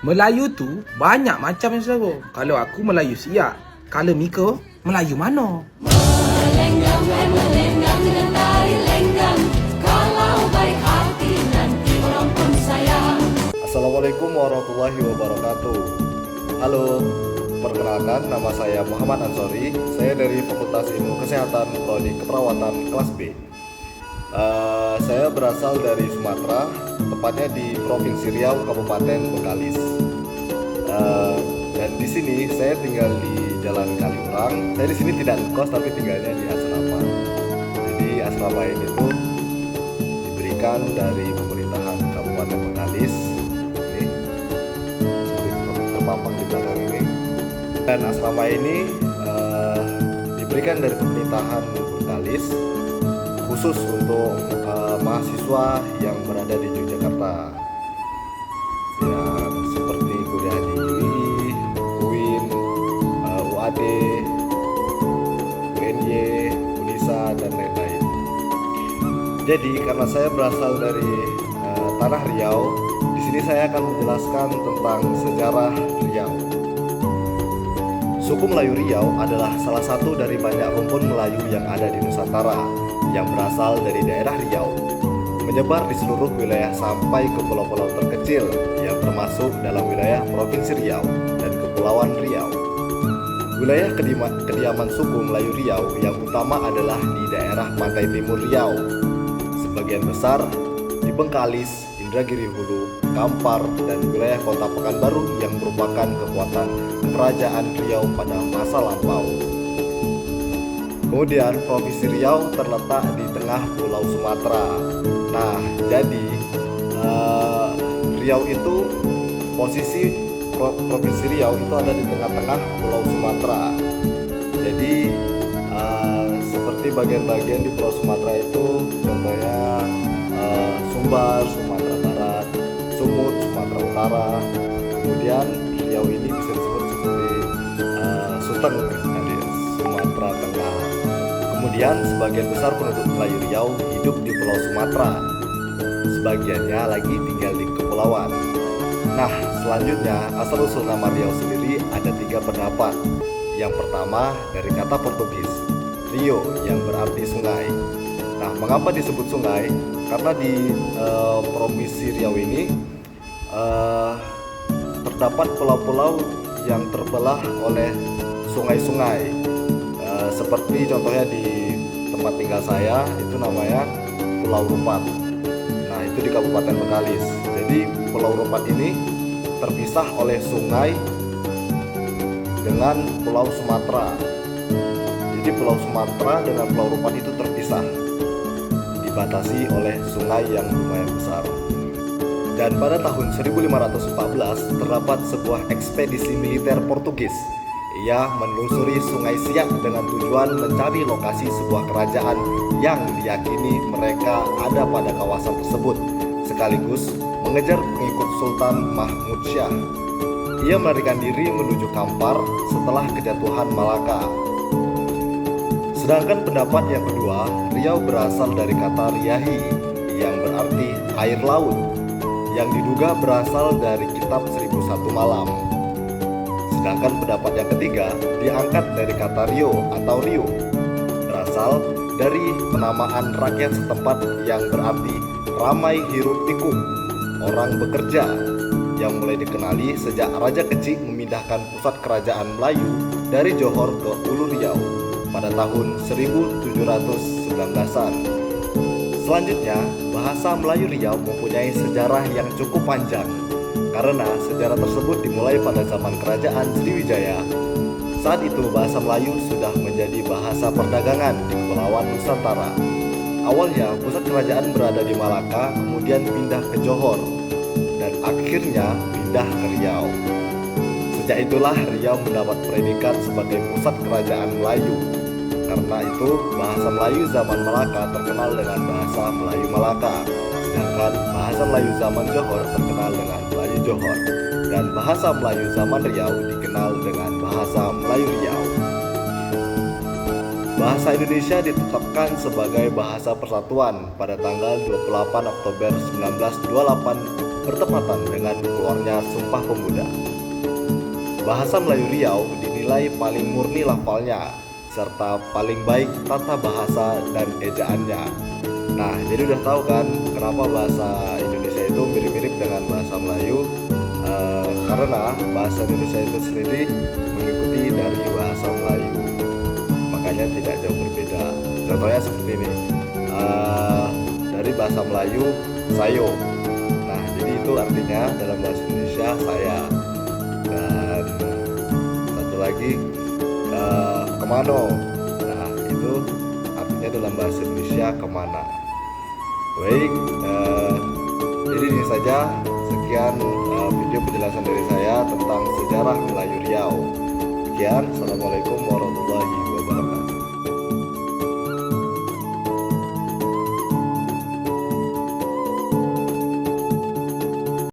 Melayu tu banyak macam yang saudara. Kalau aku Melayu Siak, kalau Mika Melayu mana? Melenggang, melenggang dengan tari lenggang. Kalau baik hati nanti orang pun sayang. Assalamualaikum warahmatullahi wabarakatuh. Halo, perkenalkan nama saya Muhammad Ansori. Saya dari Fakultas Ilmu Kesehatan Prodi Keperawatan kelas B. Saya berasal dari Sumatera, tepatnya di Provinsi Riau, Kabupaten Bengkalis. Dan di sini saya tinggal di Jalan Kaliurang. Saya di sini tidak ngekos tapi tinggalnya di asrama. Jadi asrama ini tuh diberikan dari pemerintahan Kabupaten Bengkalis. Ini seperti terpampang di belakang ini. Dan asrama ini diberikan dari pemerintahan Bengkalis khusus untuk mahasiswa yang berada di Yogyakarta, yang seperti kuliah di UI, UIN, UAD, UNY, Unisa, dan lain-lain. Jadi karena saya berasal dari tanah Riau, di sini saya akan menjelaskan tentang sejarah Riau. Suku Melayu Riau adalah salah satu dari banyak rumpun Melayu yang ada di Nusantara yang berasal dari daerah Riau, menyebar di seluruh wilayah sampai ke pulau-pulau terkecil yang termasuk dalam wilayah Provinsi Riau dan Kepulauan Riau. Wilayah kediaman suku Melayu Riau yang utama adalah di daerah pantai timur Riau, sebagian besar di Bengkalis, Indragiri Hulu, Kampar, dan wilayah kota Pekanbaru yang merupakan kekuatan kerajaan Riau pada masa lampau. Kemudian Provinsi Riau terletak di tengah Pulau Sumatera. Nah, jadi Riau itu posisi Provinsi Riau itu ada di tengah-tengah Pulau Sumatera. Jadi seperti bagian-bagian di Pulau Sumatera itu contohnya Sumbar, Sumatera Barat, Sumut, Sumatera Utara. Kemudian Riau ini bisa disebut seperti Sultan Sumatera Tengah. Kemudian sebagian besar penduduk Melayu Riau hidup di Pulau Sumatera. Sebagiannya lagi tinggal di kepulauan. Nah, selanjutnya asal-usul nama Riau sendiri ada 3 pendapat. Yang pertama dari kata Portugis, Rio, yang berarti sungai. Nah, mengapa disebut sungai? Karena di Provinsi Riau ini terdapat pulau-pulau yang terbelah oleh sungai-sungai. Seperti contohnya di tempat tinggal saya itu namanya Pulau Rumpat. Nah, itu di Kabupaten Bengkalis. Jadi Pulau Rumpat ini terpisah oleh sungai dengan Pulau Sumatera. Jadi Pulau Sumatera dengan Pulau Rumpat itu terpisah, dibatasi oleh sungai yang lumayan besar. Dan pada tahun 1514 terdapat sebuah ekspedisi militer Portugis. Ia menelusuri Sungai Siak dengan tujuan mencari lokasi sebuah kerajaan yang diyakini mereka ada pada kawasan tersebut, sekaligus mengejar pengikut Sultan Mahmud Syah. Ia melarikan diri menuju Kampar setelah kejatuhan Malaka. Sedangkan pendapat yang kedua, Riau berasal dari kata Riyahi yang berarti air laut, yang diduga berasal dari kitab 1001 Malam. Sedangkan pendapat yang ketiga diangkat dari kata Rio atau Rio, berasal dari penamaan rakyat setempat yang berarti ramai hiruk pikuk, orang bekerja, yang mulai dikenali sejak Raja Kecik memindahkan pusat kerajaan Melayu dari Johor ke Ulu Riau pada tahun 1719-an. Selanjutnya, bahasa Melayu Riau mempunyai sejarah yang cukup panjang, karena sejarah tersebut dimulai pada zaman kerajaan Sriwijaya. Saat itu bahasa Melayu sudah menjadi bahasa perdagangan di Kepulauan Nusantara. Awalnya pusat kerajaan berada di Malaka, kemudian pindah ke Johor, dan akhirnya pindah ke Riau. Sejak itulah Riau mendapat predikat sebagai pusat kerajaan Melayu. Karena itu bahasa Melayu zaman Malaka terkenal dengan bahasa Melayu Malaka, sedangkan bahasa Melayu zaman Johor terkenal dengan Melayu Johor, dan bahasa Melayu zaman Riau dikenal dengan bahasa Melayu Riau. Bahasa Indonesia ditetapkan sebagai bahasa persatuan pada tanggal 28 Oktober 1928 bertepatan dengan keluarnya Sumpah Pemuda. Bahasa Melayu Riau dinilai paling murni lafalnya serta paling baik tata bahasa dan ejaannya. Nah, jadi udah tahu kan kenapa bahasa Indonesia itu mirip-mirip dengan bahasa Melayu? Karena bahasa Indonesia itu sendiri mengikuti dari bahasa Melayu, makanya tidak jauh berbeda. Contohnya seperti ini, dari bahasa Melayu sayo. Nah, jadi itu artinya dalam bahasa Indonesia saya. Dan satu lagi kemano. Nah, itu artinya dalam bahasa Indonesia kemana. Baik, jadi ini saja sekian video penjelasan dari saya tentang sejarah Melayu Riau. Sekian, assalamualaikum warahmatullahi wabarakatuh.